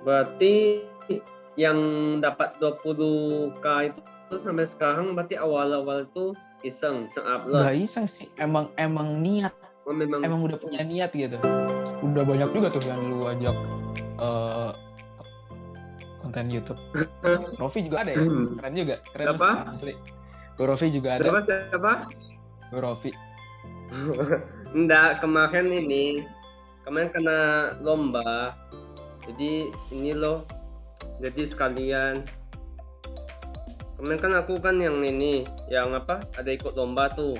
Berarti yang dapat 20k itu sampai sekarang berarti awal-awal itu iseng upload. Nggak iseng sih, emang niat. Oh, memang Emang udah punya niat gitu. Udah banyak juga tuh yang lu ajak konten YouTube. Rofi juga ada ya? Keren juga. Keren Siapa? Asli. Rofi juga ada. Siapa? Rofi. Enggak, kemarin kena lomba. Jadi ini loh. Jadi sekalian. Kemarin kan aku kan yang ada ikut lomba tuh.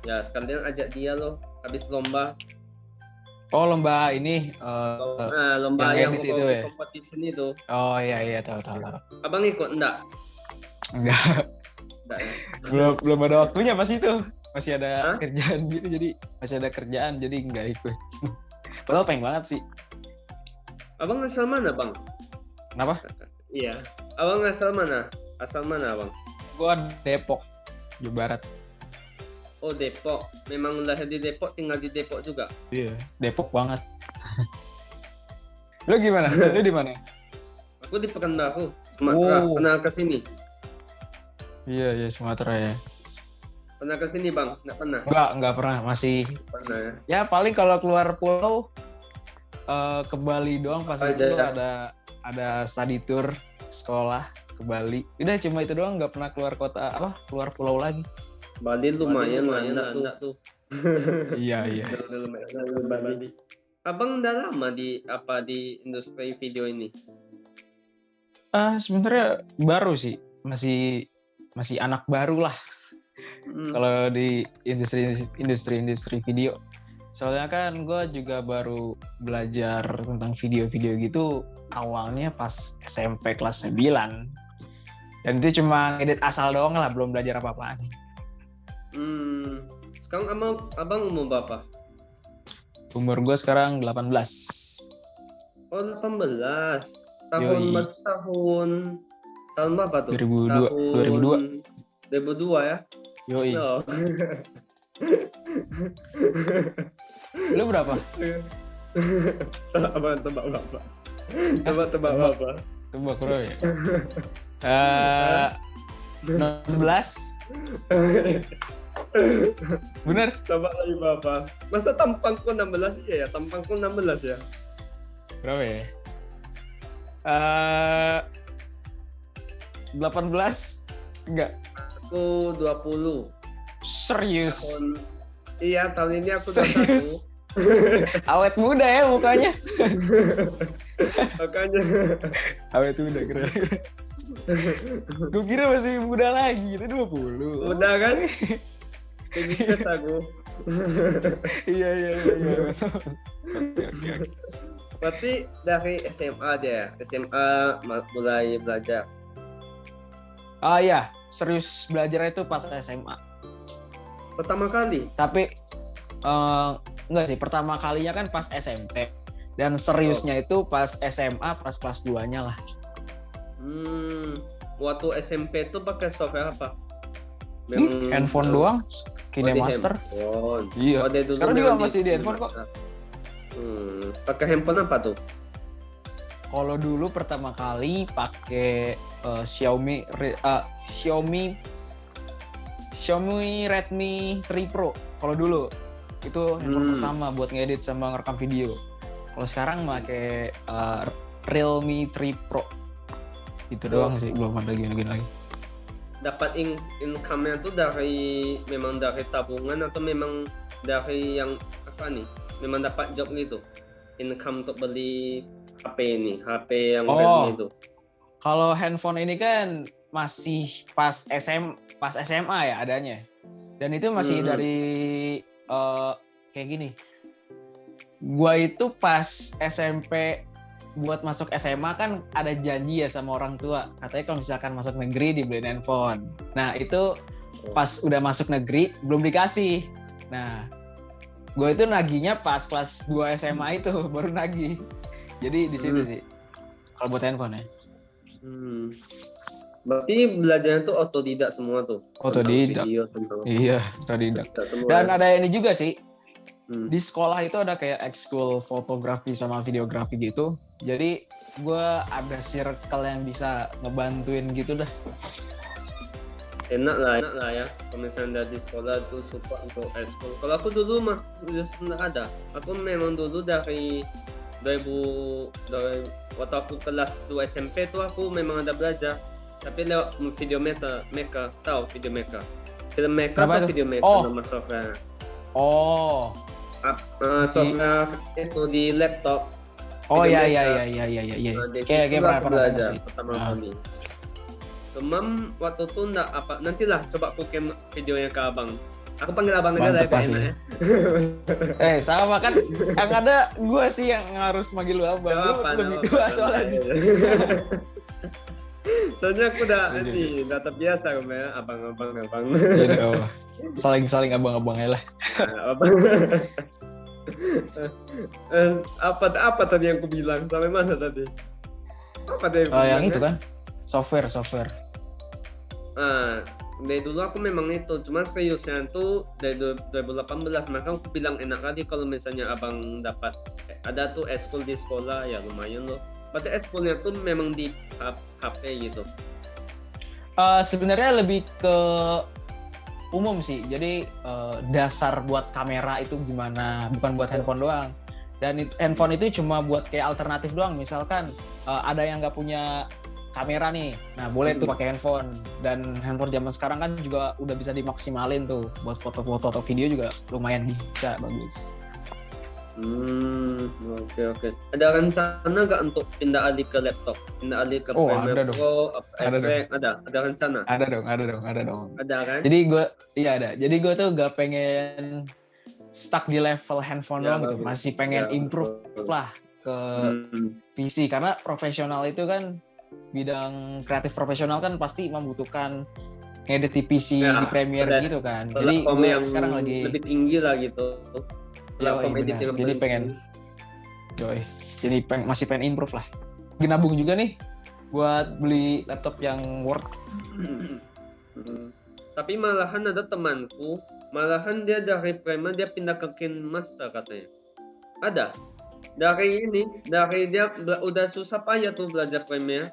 Ya sekalian ajak dia loh habis lomba. Oh, lomba ini lomba yang edit itu ya. Competition itu. Oh iya tahu. Abang ikut enggak? Enggak. belum ada waktunya pas itu. Masih ada kerjaan gitu, jadi masih ada kerjaan jadi enggak ikut. Padahal pengen banget sih. Abang asal mana, Bang? Kenapa? Iya. Abang asal mana? Asal mana, Bang? Gua Depok, Jawa Barat. Oh, Depok. Memang lahir di Depok, tinggal di Depok juga? Iya, Depok banget. Lu gimana? Lu di mana? Aku di Pekanbaru, Sumatera. Pernah ke sini? Iya, Sumatera ya. Pernah ke sini, Bang? Nggak pernah? Nggak pernah, masih. Pernah ya? Ya, paling kalau keluar pulau ke Bali doang pas itu ada study tour sekolah ke Bali. Udah cuma itu doang, nggak pernah keluar kota, keluar pulau lagi. Bali lumayan enggak tuh. Iya. Bali. Abang udah lama di industri video ini? Sebenarnya baru sih, masih anak baru lah. Kalau di industri video. Soalnya kan gue juga baru belajar tentang video-video gitu awalnya pas SMP kelas 9. Dan itu cuma edit asal doang lah, belum belajar apa-apaan. Sekarang abang umur berapa? Umur gue sekarang 18. Oh, 18. Tahun berapa tuh? 2002 ya? Yoi. No. Lu berapa? Abang tebak berapa? Tebak berapa? Tebak bro ya. 16. Bener? Tebak lagi berapa? Masa tampangku 16? Iya ya, tampangku 16 ya. Berapa ya? 18? Enggak. Aku 20. Serius? Tahun ini aku serius. Awet muda ya mukanya. Makanya. Awet muda keren. Gue kira masih muda lagi, itu 20. Muda kan? Sedikit aku. Iya. Berarti dari SMA dia, mulai belajar. Iya, serius belajar itu pas SMA. Pertama kali? Tapi enggak sih, pertama kalinya kan pas SMP. Dan seriusnya itu pas SMA, pas kelas 2-nya lah. Waktu SMP itu pakai software apa? Handphone doang, KineMaster. Iya. Sekarang juga masih di handphone kok. Pakai handphone apa tuh? Kalau dulu pertama kali pakai Xiaomi Redmi 3 Pro. Kalau dulu itu handphone pertama buat ngedit sama ngerekam video. Kalau sekarang pakai Realme 3 Pro. Itu doang sih, belum ada gini-gini lagi. Dapat income-nya tuh memang dari tabungan atau memang dari yang apa nih? Memang dapat job gitu. Income untuk beli HP yang Redmi itu. Kalau handphone ini kan masih pas SMA ya adanya. Dan itu masih dari kayak gini. Gua itu pas SMP buat masuk SMA kan ada janji ya sama orang tua. Katanya kalau misalkan masuk negeri dibeliin handphone. Nah itu pas udah masuk negeri belum dikasih. Nah gue itu nagihnya pas kelas 2 SMA itu baru nagih. Jadi di situ sih kalau buat handphone ya. Berarti belajarnya tuh otodidak semua tuh? Otodidak. Iya, otodidak. Dan ada ini juga sih. di sekolah itu ada kayak ekskul fotografi sama videografi gitu. Jadi gue ada circle yang bisa ngebantuin gitu dah. Enak lah ya. Kalau misalnya di sekolah tuh support untuk ekskul. Kalau aku dulu nggak ada. Aku memang dulu dari waktu aku kelas 2 SMP tuh aku memang ada belajar. Tapi lewat video Maker, tahu video Maker? Film Maker atau video Maker nama software? Oh. Software itu di laptop. Oh iya. Kayak pernah belajar pertama kali. Cuma waktu itu nantilah coba aku kirim videonya ke abang. Aku panggil abang aja lah ya. Sama kan yang ada gue sih yang harus manggil lu abang. Lu lebih tua soalnya. Soalnya aku udah terbiasa sama abang. Iya, saling abang-abang aja lah. Abang. Apa tadi yang aku bilang? Sampai mana tadi? Apa tadi yang itu kan? Software. Dari dulu aku memang itu, cuma seriusnya tuh dari 2018, maka aku bilang enak kali kalau misalnya abang dapat ada tuh eskul di sekolah, ya lumayan loh. Berarti eskulnya tuh memang di HP gitu. Sebenarnya lebih ke umum sih, jadi dasar buat kamera itu gimana, bukan buat handphone doang. Dan handphone itu cuma buat kayak alternatif doang, misalkan ada yang nggak punya kamera nih, nah boleh tuh pakai handphone. Dan handphone zaman sekarang kan juga udah bisa dimaksimalin tuh buat foto-foto atau video juga lumayan bisa bagus. Oke. Ada rencana nggak untuk pindah alih ke laptop, pindah alih ke Premiere Pro, ada rencana? Ada dong. Ada kan? Jadi gue tuh gak pengen stuck di level handphone doang gitu, masih pengen improve lah ke PC, karena profesional itu kan bidang kreatif profesional kan pasti membutuhkan ngedit di PC di Premiere gitu kan. Jadi gue sekarang lagi lebih tinggi lah gitu. Jadi pengen masih pengen improve lah. Nabung juga nih buat beli laptop yang worth. Tapi malahan ada temanku, dia dari Premiere dia pindah ke KineMaster katanya. Ada. Dari dia udah susah payah tuh belajar Premiere,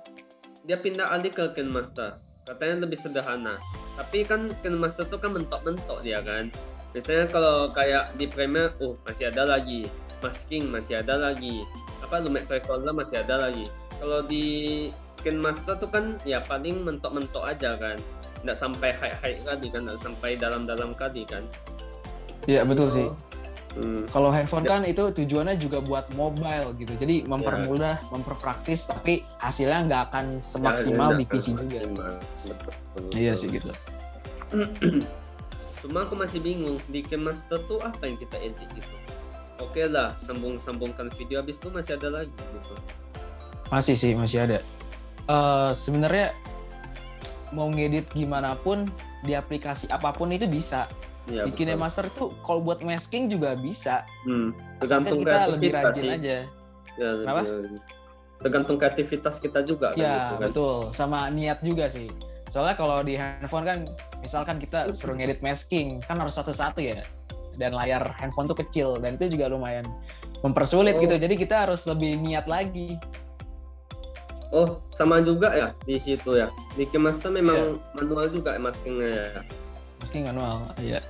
dia pindah alih ke KineMaster. Katanya lebih sederhana. Tapi kan KineMaster tuh kan mentok-mentok dia kan. Misalnya kalau kayak di Premiere, masih ada lagi. Masking masih ada lagi. Lumetri Color masih ada lagi. Kalau di KineMaster tuh kan ya paling mentok-mentok aja kan. Nggak sampai high kali kan, nggak sampai dalam-dalam kali kan. Iya betul sih. Kalau handphone kan itu tujuannya juga buat mobile gitu. Jadi mempermudah, memperpraktis, tapi hasilnya nggak akan semaksimal di PC juga. Iya sih gitu. Cuma aku masih bingung di KineMaster tuh apa yang kita edit gitu. Oke lah, sambungkan video, habis itu masih ada lagi gitu. Masih ada. Sebenarnya mau ngedit gimana pun di aplikasi apapun itu bisa. Ya, di KineMaster tuh kalau buat masking juga bisa. Tergantung kita lebih rajin sih. Aja. Ya, kenapa? Tergantung kreativitas kita juga kan. Ya gitu, kan? Betul, sama niat juga sih. Soalnya kalau di handphone kan, misalkan kita suruh ngedit masking, kan harus satu-satu ya. Dan layar handphone tuh kecil, dan itu juga lumayan mempersulit gitu. Jadi kita harus lebih niat lagi. Oh, sama juga ya di situ ya. Di KineMaster memang manual juga maskingnya ya. Masking manual, iya.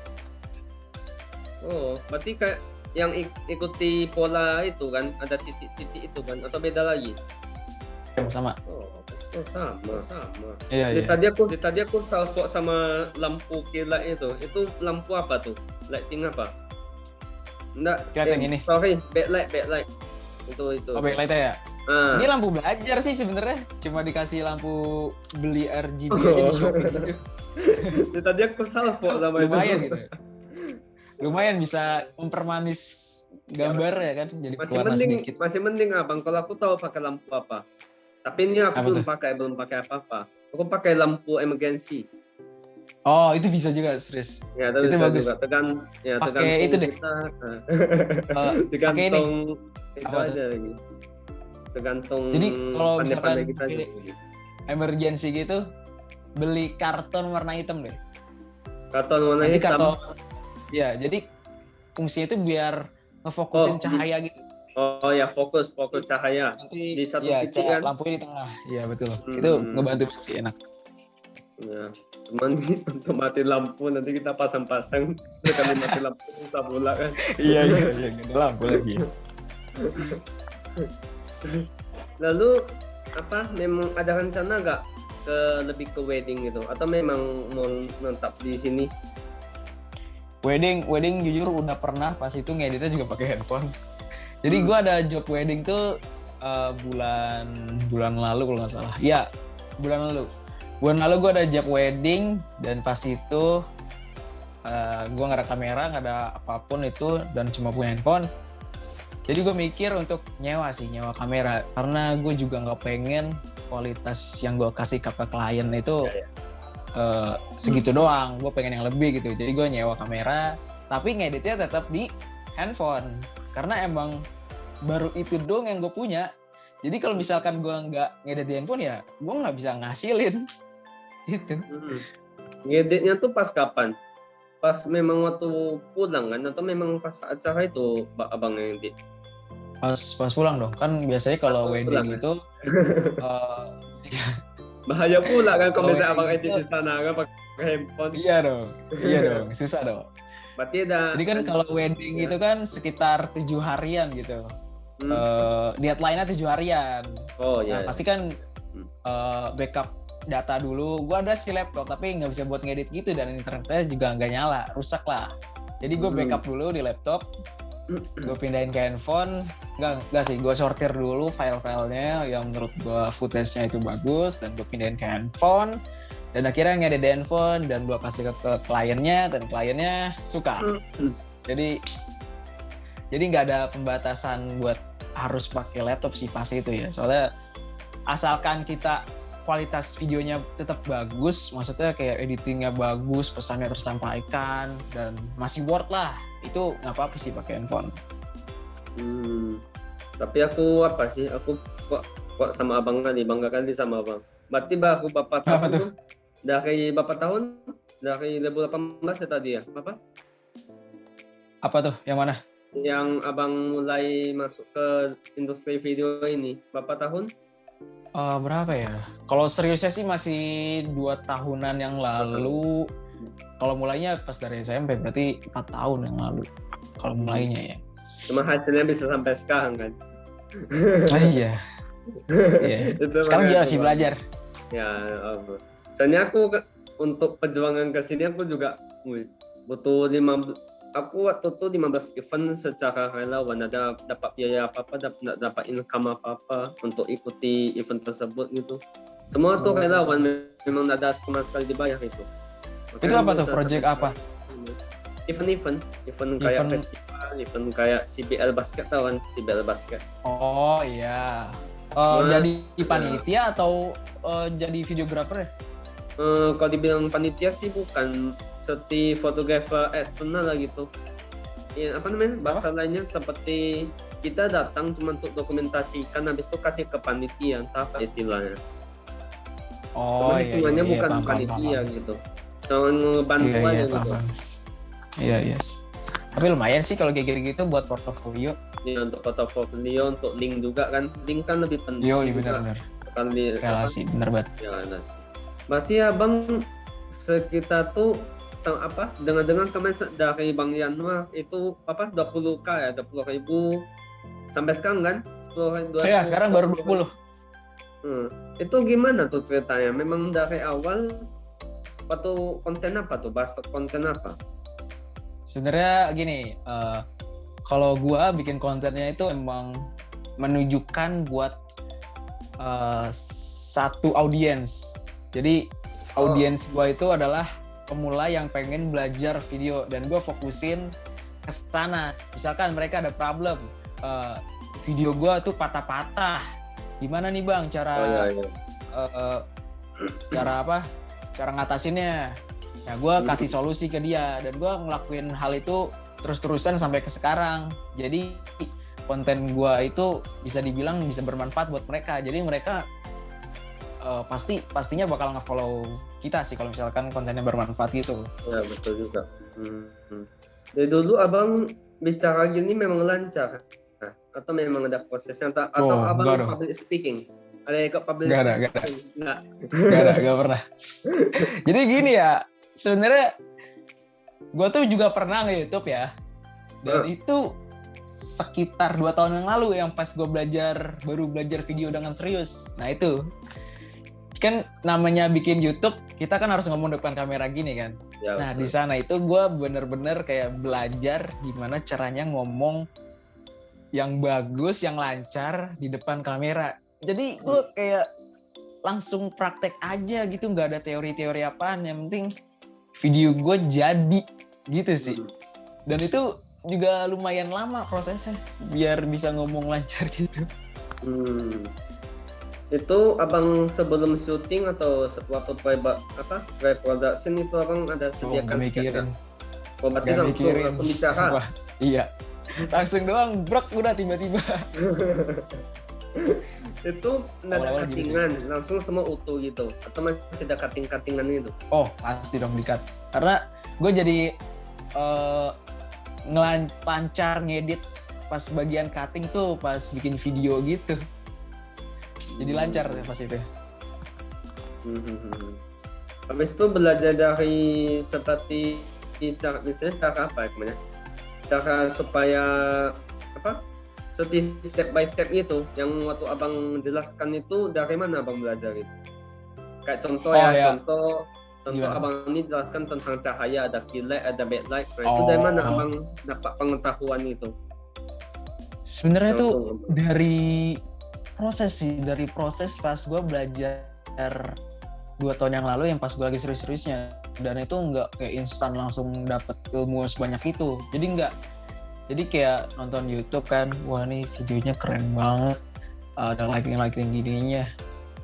Oh, berarti kayak yang ikuti pola itu kan, ada titik-titik itu kan, atau beda lagi? Sama. Sama. Iya. Tadi aku salvo sama lampu kilat itu. Itu lampu apa tuh? Lighting apa? Enggak. Yang ini. Sorry, backlight. Itu. Oh, backlight-nya ya? Ini lampu belajar sih sebenarnya. Cuma dikasih lampu beli RGB aja di Shopee gitu. Tadi aku salvo sama lumayan gitu. Lumayan bisa mempermanis gambar ya kan, jadi warna sedikit. Masih mending abang kalau aku tahu pakai lampu apa. Tapi ini aku belum pakai apa-apa. Aku pakai lampu emergency. Oh, itu bisa juga, serius. Ya, itu bisa bagus. Juga. Tergantung itu deh. Tergantung itu aja lagi. Tergantung. Jadi kalau misalkan kita emergency gitu, beli karton warna hitam deh. Karton warna hitam. Ya, jadi fungsinya itu biar ngefokusin Oh, cahaya gitu. oh ya, fokus cahaya Nanti di satu ya titik kan. lampunya di tengah. Iya betul. Itu ngebantu banget sih, enak. Ya, cuman untuk mati lampu nanti kita pasang-pasang, sekali mati lampu susah pula kan. Iya gak ada lampu lagi. Lalu apa? Memang ada rencana nggak lebih ke wedding gitu? Atau memang mau menetap di sini? Wedding jujur udah pernah, pas itu ngeditnya juga pakai handphone. Jadi gue ada job wedding tuh bulan lalu kalau nggak salah. Iya, bulan lalu gue ada job wedding, dan pas itu gue nggak ada kamera, nggak ada apapun itu, dan cuma punya handphone. Jadi gue mikir untuk nyewa kamera, karena gue juga nggak pengen kualitas yang gue kasih ke klien itu segitu doang. Gue pengen yang lebih gitu. Jadi gue nyewa kamera, tapi ngeditnya tetap di handphone, karena emang baru itu doang yang gue punya. Jadi kalau misalkan gue nggak ngedit di handphone, ya gue nggak bisa ngasilin gitu. Ngeditnya tuh pas kapan? Pas memang waktu pulang kan, atau memang pas acara itu abang ngedit? Pas pulang dong, kan biasanya kalau wedding itu bahaya pula kan kalau Kalau misalnya abang wedding edit itu- di sana kan pakai handphone. iya dong, susah dong. Berarti ada. Jadi kan kalau wedding itu kan sekitar 7 harian gitu. Deadline-nya 7 harian. Oh Nah, iya. pasti kan backup data dulu. Gua ada si laptop, tapi nggak bisa buat ngedit gitu, dan internetnya juga nggak nyala, rusak lah. Jadi gue backup dulu di laptop, gue pindahin ke handphone. Nggak sih, gue sortir dulu file-filenya yang menurut gue footage-nya itu bagus, dan gue pindahin ke handphone. Dan akhirnya ngedit di handphone, dan gue kasih ke kliennya, dan kliennya suka. Jadi nggak ada pembatasan buat harus pakai laptop sih pas itu ya. Soalnya asalkan kita kualitas videonya tetap bagus, maksudnya kayak editingnya bagus, pesannya tersampaikan, dan masih worth lah, itu nggak apa-apa sih pakai handphone. Tapi aku kok sama abang kali, bangga kali sama abang. Berarti baru berapa tahun tuh? Dari berapa tahun? Dari 2018 ya tadi ya? Apa tuh? Yang mana? Yang abang mulai masuk ke industri video ini, berapa tahun? Berapa ya? Kalau seriusnya sih masih 2 tahunan yang lalu. Kalau mulainya pas dari SMP, berarti 4 tahun yang lalu. Kalau mulainya ya. Cuma hasilnya bisa sampai sekarang kan? Iya. Sekarang juga masih belajar. Ya, soalnya aku untuk perjuangan ke sini aku juga butuh 15. Aku waktu itu 15 event secara relawan, ada dapat biaya apa-apa, dapat income apa-apa untuk ikuti event tersebut gitu. Semua tuh relawan, memang ada sama sekali dibayar itu. Itu apa tuh? Project apa? Event kayak festival, event kayak CBL basket, tawan CBL basket. Oh iya. Jadi panitia atau jadi videographer ya? Kalau dibilang panitia sih bukan, seperti fotografer eksternal lah gitu. Ya, apa namanya? Bahasa lainnya seperti kita datang cuma untuk dokumentasikan, habis itu kasih ke panitia, entah apa istilahnya. Oh iya. Hitungannya bukan paham, panitia paham. gitu. Cuma ngebantu aja gitu. Paham. Iya, yes. Tapi lumayan sih kalau kayak gitu buat portofolio. Ya, untuk portofolio, untuk link juga kan. Link kan lebih penting. Iya juga. benar-benar. Kali Relasi, benar banget. Ya, relasi. Berarti abang sekitar tuh dengan kemarin dari Bang Januar itu 20k ya, 20.000 sampai sekarang kan 10.000. Iya, sekarang baru 20. Itu gimana tuh ceritanya? Memang dari awal atau konten apa tuh? Bahas konten apa? Sebenarnya gini, kalau gua bikin kontennya itu emang menunjukkan buat satu audiens. Jadi audiens gua itu adalah pemula yang pengen belajar video, dan gue fokusin ke sana. Misalkan mereka ada problem, video gue tuh patah-patah, gimana nih bang cara cara ngatasinnya? Nah gue kasih solusi ke dia, dan gue ngelakuin hal itu terus-terusan sampai ke sekarang. Jadi konten gue itu bisa dibilang bisa bermanfaat buat mereka. Jadi mereka pastinya bakal nge-follow kita sih kalau misalkan kontennya bermanfaat gitu. Ya betul juga. Dari dulu abang bicara gini memang lancar? Nah, atau memang ada prosesnya? Atau abang enggak dong. public speaking? Ada ikut public Enggak speaking? Enggak. Enggak pernah. Jadi gini ya, sebenarnya gue tuh juga pernah nge-YouTube ya. Dan itu sekitar 2 tahun yang lalu yang pas gue baru belajar video dengan serius. Nah itu kan namanya bikin YouTube, kita kan harus ngomong depan kamera gini kan. Ya, Nah betul. di sana itu gue bener-bener kayak belajar gimana caranya ngomong yang bagus, yang lancar di depan kamera. Jadi gue kayak langsung praktek aja gitu, nggak ada teori-teori apaan. Yang penting video gue jadi gitu sih. Dan itu juga lumayan lama prosesnya biar bisa ngomong lancar gitu. Itu abang sebelum syuting atau waktu pre-production itu abang ada sediakan Nggak mikirin. Oh, berarti langsung bicara. Iya. Langsung doang, brok udah tiba-tiba. Itu nggak ada Awal-awal gitu cuttingan, langsung semua utuh gitu? Atau masih ada cutting-cuttingan itu? Oh, pasti dong di-cut. Karena gue jadi lancar ngedit pas bagian cutting tuh pas bikin video gitu. Jadi lancar pas itu. Habis itu belajar dari seperti cara misalnya cara apa ya namanya? Cara supaya apa? Step by step itu yang waktu abang jelaskan itu dari mana abang belajar itu? Kayak contoh contoh gimana? Abang ini jelaskan tentang cahaya, ada keylight, ada backlight. Nah, itu dari mana abang dapat pengetahuan itu? Sebenarnya tuh dari proses pas gue belajar 2 tahun yang lalu yang pas gue lagi serius-seriusnya, dan itu nggak kayak instan langsung dapet ilmu sebanyak itu. Jadi kayak nonton YouTube kan, wah nih videonya keren banget, ada lighting gininya.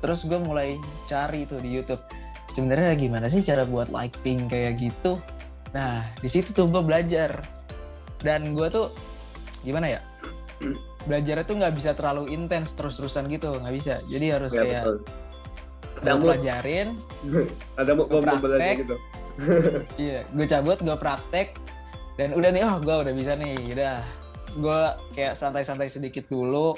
Terus gue mulai cari tuh di YouTube, sebenarnya gimana sih cara buat lighting kayak gitu. Nah di situ tuh gue belajar, dan gue tuh gimana ya, belajarnya tuh nggak bisa terlalu intens terus-terusan gitu, nggak bisa. Jadi harus ya, kayak gue pelajarin, ada mau belajar gitu. Iya, gue cabut, gue praktek, dan udah nih, gue udah bisa nih, udah. Gue kayak santai-santai sedikit dulu.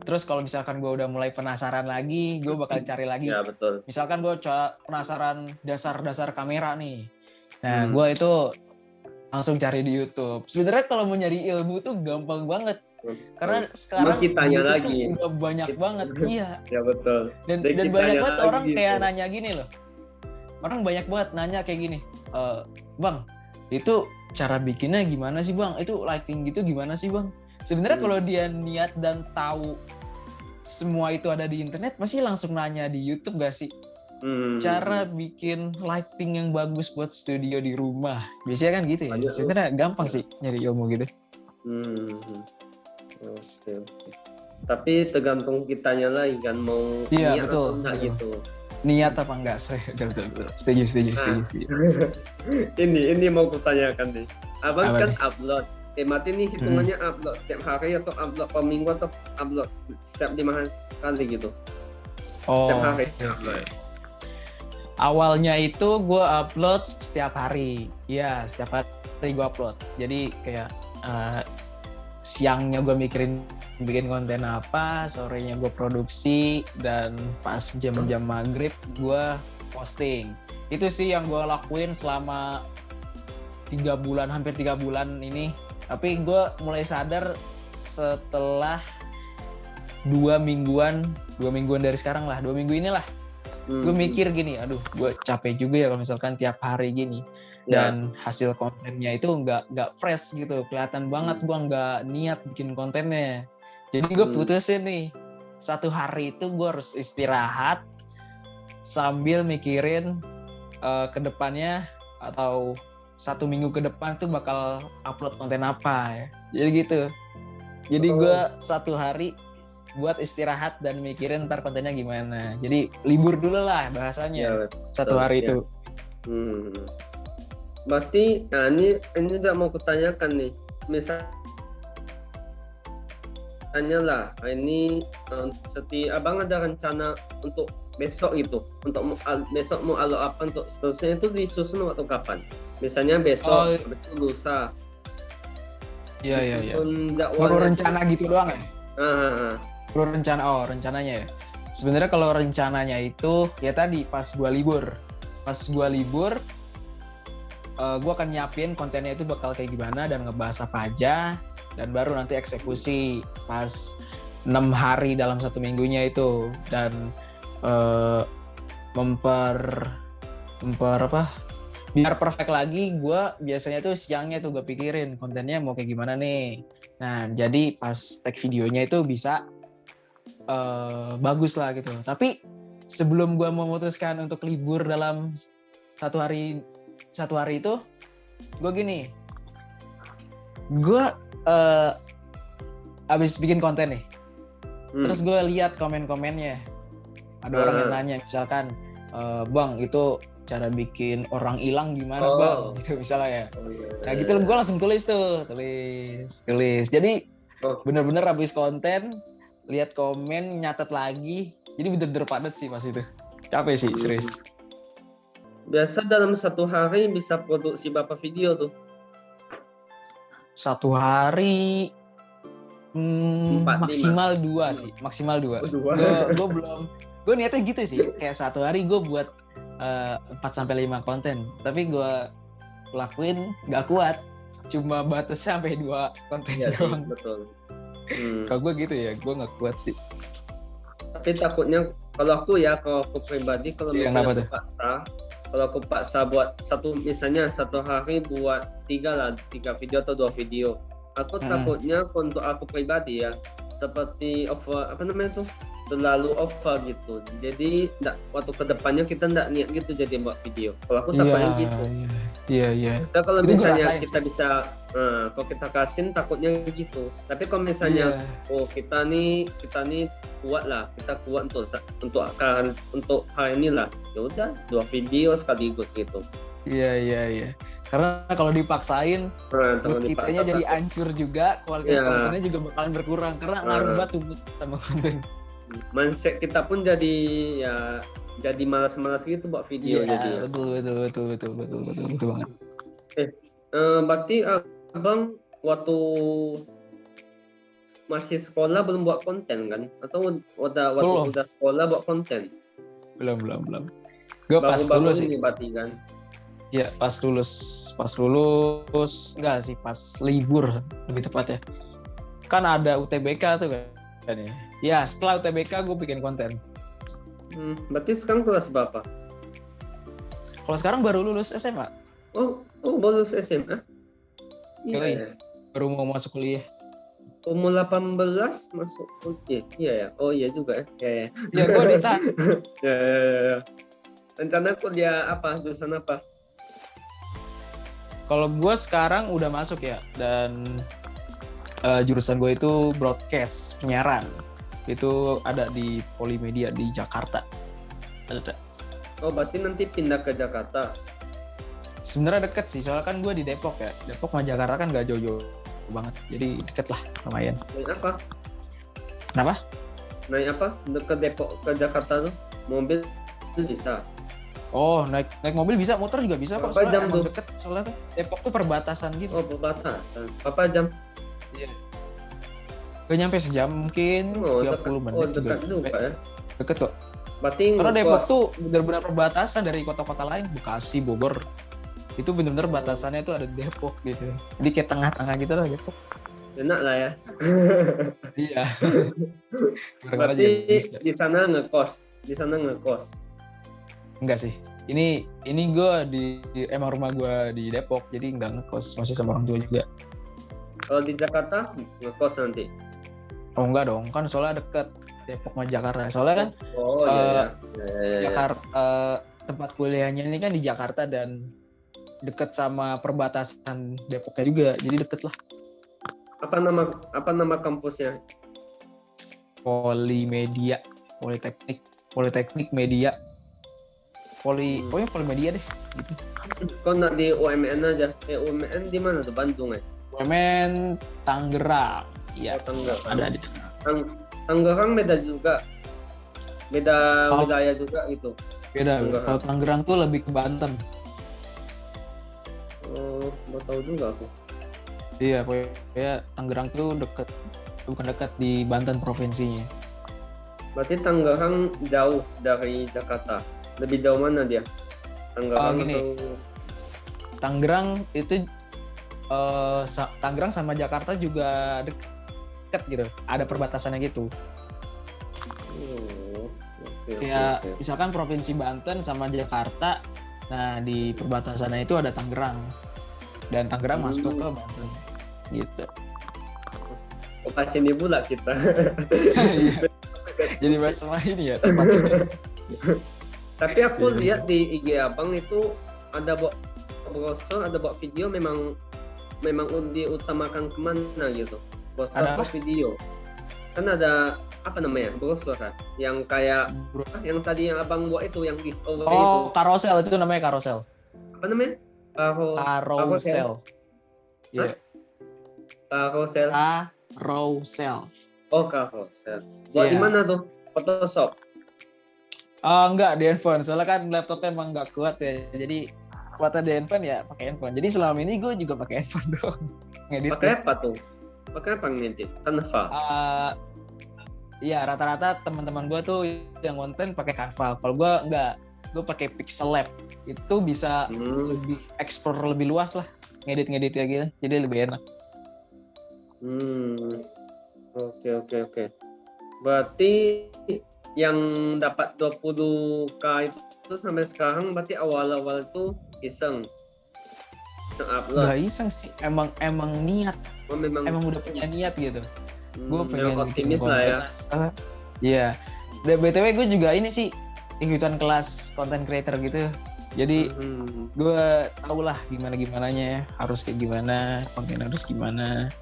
Terus kalau misalkan gue udah mulai penasaran lagi, gue bakal cari lagi. Ya, betul. Misalkan gue penasaran dasar-dasar kamera nih. Nah, gue itu langsung cari di YouTube. Sebenarnya kalau mau nyari ilmu tuh gampang banget. Karena sekarang kitanya lagi udah banyak banget. Iya. Ya, betul. Dan banyak banget orang gitu. Kayak nanya gini loh. Orang banyak banget nanya kayak gini. Bang, itu cara bikinnya gimana sih bang? Itu lighting gitu gimana sih bang? Sebenarnya kalau dia niat dan tahu semua itu ada di internet, pasti langsung nanya di YouTube gak sih? Cara bikin lighting yang bagus buat studio di rumah. Biasanya kan gitu ya. Sebenarnya gampang sih nyari ilmu gitu. Oke. Tapi tergantung kitanya lagi kan mau niat atau enggak gitu. Niat apa enggak? Setuju. Ini mau kutanyakan nih. Abang apa kan nih? Upload. Mati ini hitungannya upload setiap hari atau upload per minggu atau upload setiap 5 kali gitu? Setiap hari upload. Awalnya itu gue upload setiap hari. Iya, setiap hari gue upload. Jadi kayak siangnya gue mikirin bikin konten apa, sorenya gue produksi, dan pas jam-jam maghrib gue posting. Itu sih yang gue lakuin selama 3 bulan, hampir 3 bulan ini. Tapi gue mulai sadar setelah 2 mingguan dari sekarang lah, 2 minggu inilah. Gue mikir gini, aduh gue capek juga ya kalau misalkan tiap hari gini. Dan hasil kontennya itu nggak fresh gitu, kelihatan banget gue nggak niat bikin kontennya. Jadi gue putusin nih, 1 hari itu gue harus istirahat sambil mikirin ke depannya atau 1 minggu ke depan tuh bakal upload konten apa ya. Jadi gitu. Jadi gue 1 hari buat istirahat dan mikirin ntar kontennya gimana. Jadi libur dulu lah bahasanya. 1 hari itu. Berarti, nah ini udah mau kutanyakan nih. Misalnya lah, ini abang ada rencana untuk besok gitu, untuk besok mau upload apa untuk seterusnya itu disusun waktu kapan? Misalnya besok, lusa. Iya, iya, iya. Susun Baru jadwalnya. rencana gitu doang ya? Ah. Baru rencana, rencananya ya. Sebenarnya kalau rencananya itu ya tadi pas gua libur. Pas gua libur, gua akan nyiapin kontennya itu bakal kayak gimana dan ngebahas apa aja, dan baru nanti eksekusi pas 6 hari dalam 1 minggunya itu. Dan memper apa, biar perfect lagi, gue biasanya tuh siangnya tuh gue pikirin kontennya mau kayak gimana nih. Nah jadi pas tag videonya itu bisa bagus lah gitu. Tapi sebelum gue memutuskan untuk libur dalam satu hari itu, gue gini, gue abis bikin konten nih, terus gue lihat komen-komennya, ada orang yang nanya misalkan, bang itu cara bikin orang hilang gimana bang, gitu misalnya ya. Nah gitu gue langsung tulis. Jadi bener-bener habis konten, lihat komen, nyatet lagi. Jadi bener-bener padat sih mas itu. Capek sih, serius. Biasa dalam 1 hari bisa produksi berapa video tuh? 1 hari maksimal 2 sih, maksimal 2. Gue niatnya gitu sih, kayak 1 hari gue buat 4-5 konten, tapi gue lakuin nggak kuat, cuma batasnya sampai 2 konten doang. Betul. Kalau gue gitu ya, gue nggak kuat sih. Tapi takutnya kalau aku pribadi, kalau misalnya aku paksa buat misalnya 1 hari buat 3 video atau 2 video, aku takutnya untuk aku pribadi ya, seperti terlalu over gitu. Jadi waktu kedepannya kita nggak niat gitu jadi buat video. Kalau aku takutnya gitu. Iya. Nah, kalau misalnya kita bisa, kalau kita kasihin takutnya gitu. Tapi kalau misalnya, kita nih kuat lah, kita kuat untuk hari ini lah. Ya udah 2 video sekaligus gitu. Iya. Karena kalau dipaksain, kitanya jadi hancur juga, kualitas kontennya juga bakalan berkurang karena ngaruh banget tuh sama konten. Mindset kita pun jadi malas-malas gitu buat video jadi. Betul banget. Berarti abang waktu masih sekolah belum buat konten kan? Atau udah sekolah buat konten? Belum. Gue pas lulus sih. Berarti kan? Iya, pas lulus enggak sih, pas libur lebih tepatnya. Kan ada UTBK tuh kan ya. Ya, setelah UTBK gue bikin konten. Berarti sekarang kelas berapa? Kalau sekarang baru lulus SMA. Oh, baru lulus SMA? Iya. Baru mau masuk kuliah. Umur 18 masuk kuliah. Iya ya. Oh iya juga ya. Iya, gue ditahan. Ya. Rencana kuliah apa? Jurusan apa? Kalau gue sekarang udah masuk ya, dan jurusan gue itu broadcast, penyiaran. Itu ada di Polimedia di Jakarta. Ada. Oh, berarti nanti pindah ke Jakarta. Sebenarnya deket sih, soalnya kan gue di Depok ya. Depok sama Jakarta kan gak jauh-jauh banget, jadi deket lah, lumayan. Naik apa? Kenapa? Naik apa? Ke Depok ke Jakarta tuh mobil bisa. Oh, naik mobil bisa, motor juga bisa kok. Soalnya emang deket, soalnya tuh Depok tuh perbatasan gitu. Oh, perbatasan. Berapa jam? Iya. Gak nyampe sejam, mungkin 30 menit. Oh, dekat juga ya. Deket kok. Berarti karena Depok tuh benar-benar perbatasan dari kota-kota lain, Bekasi, Bogor. Itu benar-benar batasannya itu ada Depok gitu. Jadi kayak tengah-tengah gitu lah Depok. Enak lah ya. Iya. Berarti di sana ngekos. Enggak sih. Ini gue emang rumah gue di Depok, jadi nggak ngekos, masih sama orang tua juga. Kalau di Jakarta ngekos nanti? Oh enggak dong, kan soalnya deket Depok sama Jakarta. Soalnya kan Jakarta, tempat kuliahnya ini kan di Jakarta dan deket sama perbatasan Depoknya juga, jadi deket lah. Apa nama kampusnya? Polimedia, Politeknik Media. Pokoknya Polimedia deh gitu. Kok nggak di UMN aja? UMN di mana tuh? Bandung ya? UMN Tangerang. Iya, Tangerang. Ada di Tangerang. Tangerang beda juga. Beda wilayah juga gitu. Beda. Kalau Tangerang tuh lebih ke Banten. Oh, mau tahu juga aku. Iya, pokoknya Tangerang tuh deket, bukan dekat, di Banten provinsinya. Berarti Tangerang jauh dari Jakarta. Lebih jauh mana dia? Tangerang Gini. atau Tangerang itu Tangerang sama Jakarta juga deket gitu, ada perbatasannya gitu. oke, Kayak oke. misalkan provinsi Banten sama Jakarta, nah di perbatasannya itu ada Tangerang, dan Tangerang masuk ke Banten gitu. Lokasi ini pula kita. Iya. Jadi bahas sama ini ya tempatnya. Tapi aku Iya. lihat di IG abang itu ada buat browser, ada buat video, memang diutamakan kemana gitu. Browser Ada atau apa? video? Kan ada apa namanya, browser kan? Yang kayak yang tadi yang abang buat itu, yang giveaway itu. Oh, carousel itu namanya carousel. Apa namanya? Carousel. Iya. Carousel. Carousel. Oh, carousel. Buat di Iya. mana tuh? Photoshop. Enggak, di handphone. Soalnya kan laptopnya emang nggak kuat ya. Jadi kuatnya di handphone ya pakai handphone. Jadi selama ini gue juga pakai handphone doang. Ngedit. Pakai apa tuh? Pakai apa ngedit? Canva. Iya, rata-rata teman-teman gue tuh yang konten pakai Canva. Kalau gue enggak, gue pakai Pixel Lab. Itu bisa lebih explore lebih luas lah, ngedit ya gitu. Jadi lebih enak. Oke. Berarti yang dapat 20k itu sampai sekarang berarti awal-awal itu iseng upload. Nggak iseng sih, emang niat. Oh, memang Emang udah punya niat gitu. Gue pengen memang bikin optimis lah ya. Iya. Dan BTW gue juga ini sih ikutan kelas content creator gitu. Jadi gue tau lah gimana-gimananya, harus kayak gimana, konten harus gimana,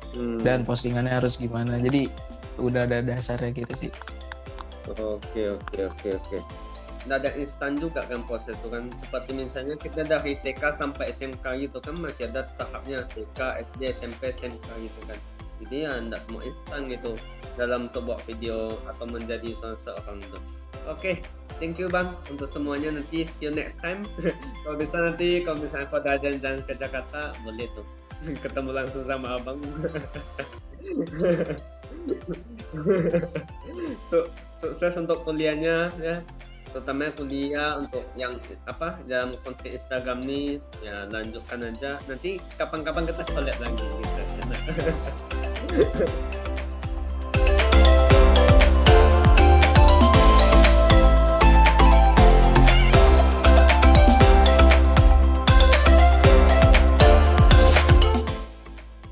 dan postingannya harus gimana. Jadi udah ada dasarnya gitu sih. Oke. Nggak ada instan juga kan proses itu kan. Seperti misalnya kita dari TK sampai SMK gitu kan, masih ada tahapnya TK, SD, SMP, SMK gitu kan. Jadi ya nggak semua instan gitu dalam untuk buat video atau menjadi seorang itu. Oke, thank you Bang untuk semuanya, nanti see you next time. Kalau misalnya kau ada jalan-jalan ke Jakarta, boleh tuh ketemu langsung sama Abang. Sukses untuk kuliahnya ya, terutama kuliah untuk yang apa dalam konten Instagram nih ya, lanjutkan aja, nanti kapan-kapan kita collab lagi gitu.